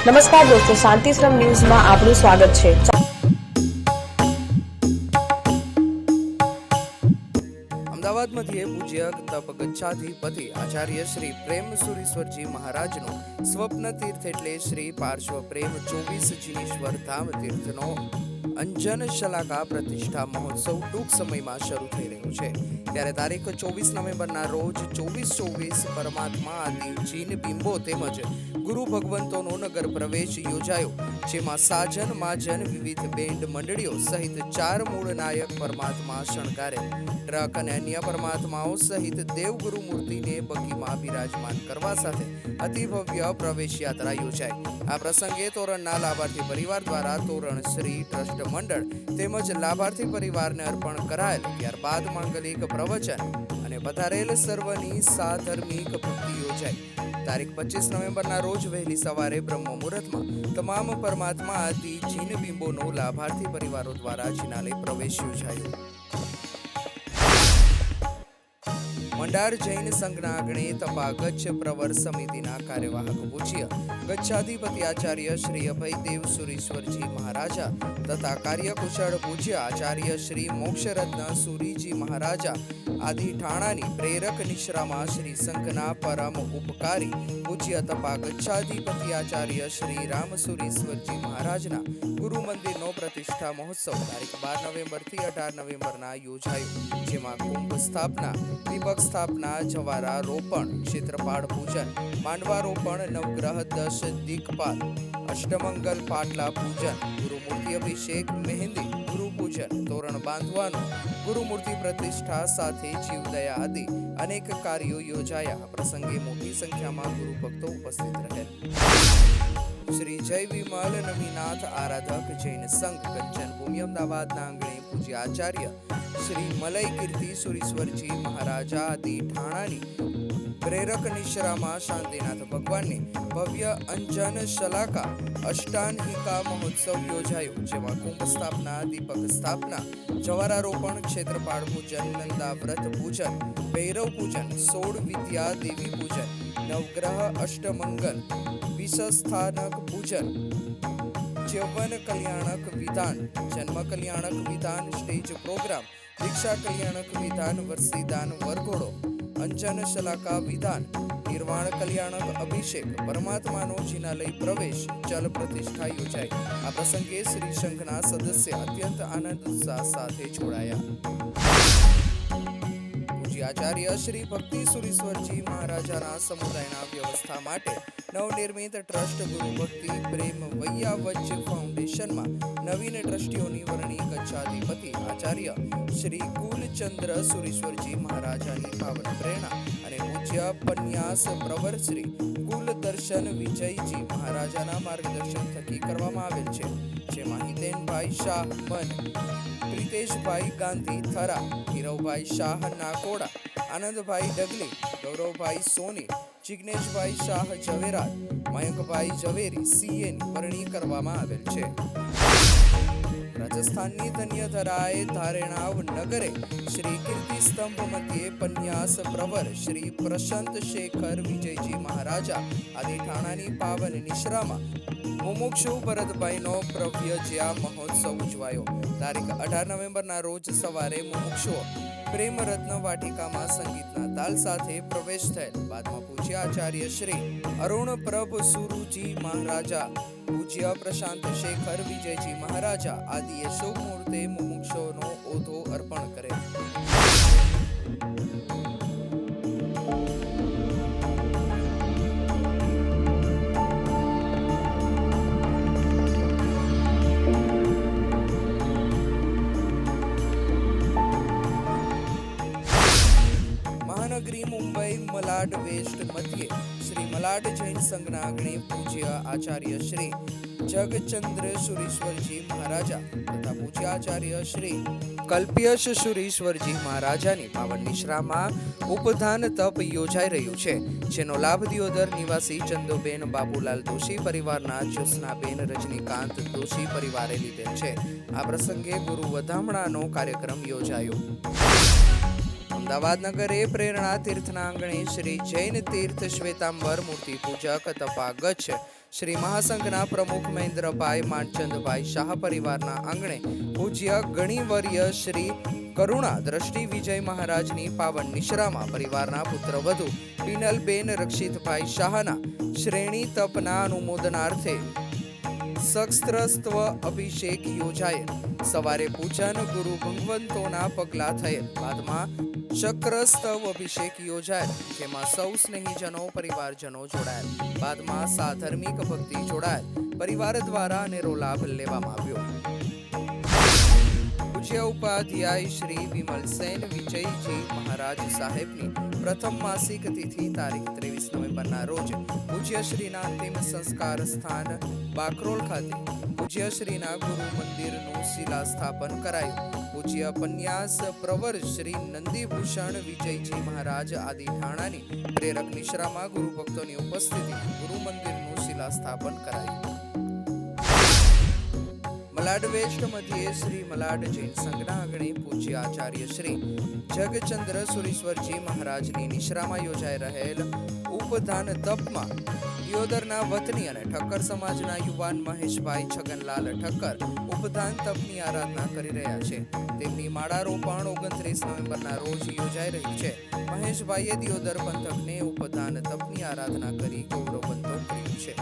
નમસ્કાર દોસ્તો, શાંતિશ્રમ ન્યૂઝમાં આપનું સ્વાગત છે। અમદાવાદ મધ્યે પૂજ્ય તપ ગચ્છાધિપતિ આચાર્ય શ્રી પ્રેમ સુરીશ્વરજી મહારાજનો સ્વપ્ન તીર્થ એટલે શ્રી પાર્શ્વ પ્રેમ 24 જીનેશ્વર ધામ તીર્થનો અંજન શલાકા પ્રતિષ્ઠા મહોત્સવ ટૂંક સમયમાં શરૂ થઈ રહ્યો છે। ત્યારે તારીખ 24 નવેમ્બરના રોજ 24-24 પરમાત્મા આદિ જીન બિંબો તેમજ ગુરુ ભગવંતોનો નગર પ્રવેશ યોજાયો, જેમાં સાજન માજન વિવિધ બેન્ડ મંડળીઓ સહિત 4 મૂળ નાયક પરમાત્મા શણગારે ટ્રક અને અન્ય પરમાત્માઓ સહિત દેવગુરુ મૂર્તિને બગીમાં બિરાજમાન કરવા સાથે અતિભવ્ય પ્રવેશ યાત્રા યોજાઈ। આ પ્રસંગે તોરણના લાભાર્થી પરિવાર દ્વારા તોરણ શ્રી ટ્રસ્ટ મંડળ તેમજ લાભાર્થી પરિવારને અર્પણ કરાયેલ, ત્યારબાદ માંગલિક પ્રવચન અને પધારેલ સર્વની સાધર્મિક ભક્તિ યોજાઈ। તારીખ 25 નવેમ્બરના રોજ વહેલી સવારે બ્રહ્મ મુહૂર્તમાં તમામ પરમાત્મા આદિ જીન બિંબોનો લાભાર્થી પરિવારો દ્વારા જિનાલય પ્રવેશ યોજાયો। મંડાર જૈન સંઘના આંગણે તપા ગચ્છ પ્રવર સમિતિના કાર્યવાહક પૂજ્ય ગચ્છાધિપતિ આચાર્ય શ્રી અભયદેવ સુરીશ્વરજી મહારાજા તથા કાર્યકુશળ પૂજ્ય આચાર્ય શ્રી મોક્ષરત્ન સુરીજી મહારાજા આદિ ઠાણાની પ્રેરક નિશ્રામાં શ્રી સંઘના પરમ ઉપકારી પૂજ્ય તપા ગચ્છાધિપતિ આચાર્ય શ્રી રામસુરીશ્વરજી મહારાજના ગુરુ મંદિરનો પ્રતિષ્ઠા મહોત્સવ તારીખ 12 નવેમ્બરથી 18 નવેમ્બરના યોજાયો, જેમાં કુંભ સ્થાપના, દીપક સ્થાપના, જવારા રોપણ, ક્ષેત્રપાળ પૂજન, માંડવા રોપણ, નવગ્રહ 10 દિક્પાલ, અષ્ટમંગલ પાટલા પૂજન, ગુરુમૂર્તિ અભિષેક, મહેંદી, ગુરુ પૂજન, તોરણ બાંધવાનું, ગુરુમૂર્તિ પ્રતિષ્ઠા સાથે જીવદયા આદિ અનેક કાર્યો યોજાયા। આ પ્રસંગે મોટી સંખ્યામાં ગુરુ ભક્તો ઉપસ્થિત રહેલ। શ્રી જય વિમલ નમીનાથ આરાધક જૈન સંઘ કંચન ભૂમિ અમદાવાદના આંગણે પૂજ્ય આચાર્ય શ્રી મલય કીર્તિ સુરીશ્વરજી મહારાજા આદિ ઠાણાની પ્રેરક નિશ્રામાં શાંતિનાથ ભગવાનને ભવ્ય અંજન શલાકા અષ્ટાનહિકા મહોત્સવ યોજાયો, જેમાં કુંભ સ્થાપના, દીપક સ્થાપના, જવારારોપણ, ક્ષેત્રપાળ પૂજન, નંદાવ્રત પૂજન, ભૈરવ પૂજન, 16 વિદ્યા દેવી પૂજન, નવગ્રહ અષ્ટમંગલ, વિષસ્થાનક પૂજન, યૌવન કલ્યાણક વિધાન, જન્મ કલ્યાણક વિધાન, સ્ટેજ પ્રોગ્રામ, દીક્ષા કલ્યાણક વિધાન, વર્ષીદાન વરઘોડો, અંજન શલાકા વિધાન, નિર્વાણ કલ્યાણક અભિષેક, પરમાત્માનો જિનાલય પ્રવેશ, જલ પ્રતિષ્ઠા યોજાઈ। આ પ્રસંગે શ્રી સંઘના સદસ્ય અત્યંત આનંદ ઉત્સાહ સાથે જોડાયા। પૂજ્ય આચાર્ય શ્રી ભક્તિ સુરીશ્વરજી મહારાજાના સમુદાયના વ્યવસ્થા માટે નવનિર્મિત ટ્રસ્ટ ગુરુ ભક્તિ પ્રેમ વૈયાવજ ફાઉન્ડેશનમાં નવીન ટ્રસ્ટીઓની વરણી ગચ્છાધિપતિ આચાર્ય શ્રી કુલચંદ્ર સુરીશ્વરજી મહારાજાની પાવન પ્રેરણા અને પૂજ્ય પન્યાસ પ્રવર શ્રી કુલદર્શન વિજયજી મહારાજાના માર્ગદર્શન થકી કરવામાં આવેલ છે, જેમાં હિતેનભાઈ શાહ મન, પ્રિતેશભાઈ ગાંધી થરા, હીરવભાઈ શાહ નાકોડા, આનંદભાઈ ડગલી, ગૌરવભાઈ સોની, જિગ્નેશભાઈ શાહ ઝવેરાત, મયંકભાઈ ઝવેરી સીએની વરણી કરવામાં આવેલ છે। રાજસ્થાનની ધન્યધરાએ ધારેણાવ નગરે શ્રી કીર્તિ સ્તંભ મધ્યે પન્યાસ પ્રવર શ્રી પ્રશંત શેખર વિજયજી મહારાજા આદિ ઠાણાની પાવન નિશ્રામાં મુમુક્ષુ ભરતભાઈનો પ્રવ્યજ્યા મહોત્સવ ઉજવાયો। તારીખ 18 નવેમ્બરના રોજ સવારે મુમુક્ષુઓ પ્રેમ રત્ન વાટિકામાં સંગીતના તાલ સાથે પ્રવેશ થયેલ, બાદમાં પૂજ્ય આચાર્ય શ્રી અરુણ પ્રભ સુરુજી મહારાજા, પૂજ્ય પ્રશાંત શેખર વિજયજી મહારાજા આદિએ શુભ મુહૂર્તે મુમુક્ષોનો ઓધો અર્પણ કરેલ। મહાનગરી મુંબઈ મલાડ વેસ્ટ મધ્યે શ્રી મલાડ જૈન સંઘના આંગણે પૂજ્ય આચાર્ય શ્રી જગચંદ્ર સુરીશ્વરજી મહારાજા તથા પૂજ્ય આચાર્ય શ્રી કલ્પ્યશ સુરીશ્વરજી મહારાજાની પાવન નિશ્રામાં ઉપધાન તપ યોજાઈ રહ્યું છે, જેનો લાભ દિયોદર નિવાસી ચંદુબેન બાબુલાલ દોશી પરિવારના જ્યોત્સનાબેન રજનીકાંત દોશી પરિવારે લીધેલ છે। આ પ્રસંગે ગુરુ વધામણાનો કાર્યક્રમ યોજાયો। અમદાવાદ નગરે પ્રેરણા તીર્થના આંગણે શ્રી જૈન તીર્થ શ્વેતાંબર મૂર્તિ પૂજક તપાગચ્છ શ્રી મહાસંઘના પ્રમુખ મહેન્દ્રભાઈ માંડચંદભાઈ શાહ પરિવારના આંગણે પૂજ્ય ગણિવર્ય શ્રી કરુણા દ્રષ્ટિ વિજય મહારાજની પાવન નિશ્રામાં પરિવારના પુત્રવધુ પિનલબેન રક્ષિતભાઈ શાહના શ્રેણી તપના અનુમોદનાર્થે સહસ્ત્રસ્ત્વ અભિષેક યોજાયેલ. સવારે પૂજન ગુરુ ભગવંતોના પગલા થયેલ. બાદમાં ચક્રસ્તવ અભિષેક યોજાયેલ, જેમાં સૌ સ્નેહીજનો પરિવારજનો જોડાયેલ. બાદમાં સાધર્મિક ભક્તિ જોડાયેલ. પરિવાર દ્વારા અનેરો લાભ લેવામાં આવ્યો. પૂજ્ય ઉપાધ્યાય શ્રી વિમલસેન વિજયજી મહારાજ સાહેબની પ્રથમ માસિક તિથિ તારીખ 23 નવેમ્બરના રોજ પૂજ્ય શ્રીના અંતિમ સંસ્કાર સ્થાન બાકરોલ ખાતે પૂજ્ય શ્રીના ગુરુ મંદિરનું શિલાસ્થાપન કરાયું. પૂજ્ય પન્યાસ પ્રવર શ્રી નંદીભૂષણ વિજયજી મહારાજ આદિ ઠાણાની પ્રેરક નિશ્રામાં ગુરુ ભક્તોની ઉપસ્થિતિમાં ગુરુ મંદિરનું શિલાસ્થાપન કરાયું. મલાડ વેસ્ટ મધ્યે શ્રી મલાડ જૈન સંઘના આંગણે પૂજ્ય આચાર્ય શ્રી જગચંદ્ર સુરીશ્વરજી મહારાજની નિશ્રામાં યોજાઈ રહેલ ઉપદાન તપમાં દિયોદરના વતની અને ઠક્કર સમાજના યુવાન મહેશભાઈ છગનલાલ ઠક્કર ઉપદાન તપની આરાધના કરી રહ્યા છે. તેમની માળારોપણ 29 નવેમ્બરના રોજ યોજાઈ રહી છે. મહેશભાઈએ દિયોદર પંથકને ઉપદાન તપની આરાધના કરી ગૌરવવંતો કર્યું છે.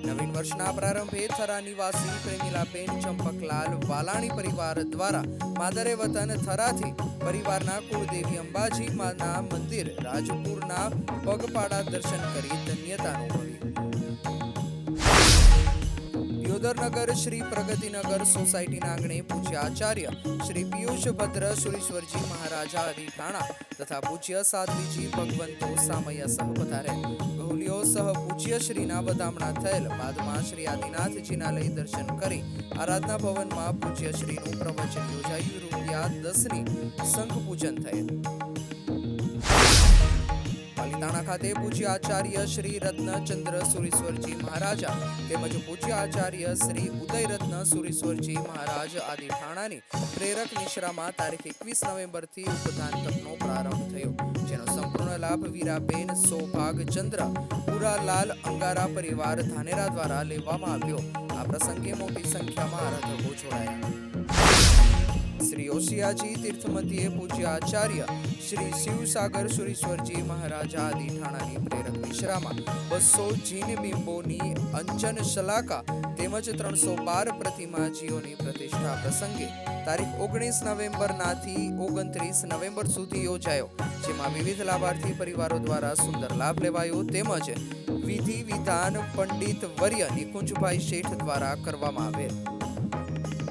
નવીન વર્ષના પ્રારંભે થરા નિવાસી પ્રેમીલાબેન ચંપકલાલ વાલાણી પરિવાર દ્વારા માદરે વતન થરાથી પરિવારના કુળદેવી અંબાજી માના મંદિર રાજપુરના પગપાળા દર્શન કરી ધન્યતા અનુભવી. દિયોદરનગર શ્રી પ્રગતિનગર સોસાયટીના આંગણે પૂજ્ય આચાર્ય શ્રી પિયુષ ભદ્ર સુરીશ્વરજી મહારાજા આદિ ઠાણા તથા પૂજ્ય સાધ્વીજી ભગવંતો સામૈયા સહ પધારે. ગૌલીઓ સહ પૂજ્ય શ્રીના વધામણા થયેલ. બાદમાં શ્રી આદિનાથજીના લઈ દર્શન કરી આરાધના ભવનમાં પૂજ્ય શ્રીનું પ્રવચન યોજાયું. ₹10ની શંખ પૂજન થયેલ. પાલિતાણા ખાતે પૂજ્ય આચાર્ય શ્રી રત્નચંદ્ર સુરીશ્વરજી મહારાજા તેમજ પૂજ્ય આચાર્ય શ્રી ઉદયરત્ન સુરીશ્વરજી મહારાજ આદિ ઠાણાની પ્રેરક નિશ્રામાં તારીખ 21 નવેમ્બરથી ઉપદાન તપનો પ્રારંભ થયો, જેનો સંપૂર્ણ લાભ વીરાબેન સૌભાગચંદ્ર પુરાલાલ અંગારા પરિવાર ધાનેરા દ્વારા લેવામાં આવ્યો. આ પ્રસંગે મોટી સંખ્યામાં આરાધકો જોડાયા. શ્રી ઓશિયાજી તીર્થ મધ્યે પૂજ્ય આચાર્ય શ્રી શિવસાગર સુરીશ્વરજી મહારાજા આદિ ઠાણાની પ્રેરક નિશ્રામાં 200 જીન બિંબોની અંજન શલાકા તેમજ 312 પ્રતિમાજીઓની પ્રતિષ્ઠા પ્રસંગે તારીખ 19 નવેમ્બરનાથી 29 નવેમ્બર સુધી યોજાયો, જેમાં વિવિધ લાભાર્થી પરિવારો દ્વારા સુંદર લાભ લેવાયો તેમજ વિધિ વિધાન પંડિત વર્ય નિકુંજભાઈ શેઠ દ્વારા કરવામાં આવેલ.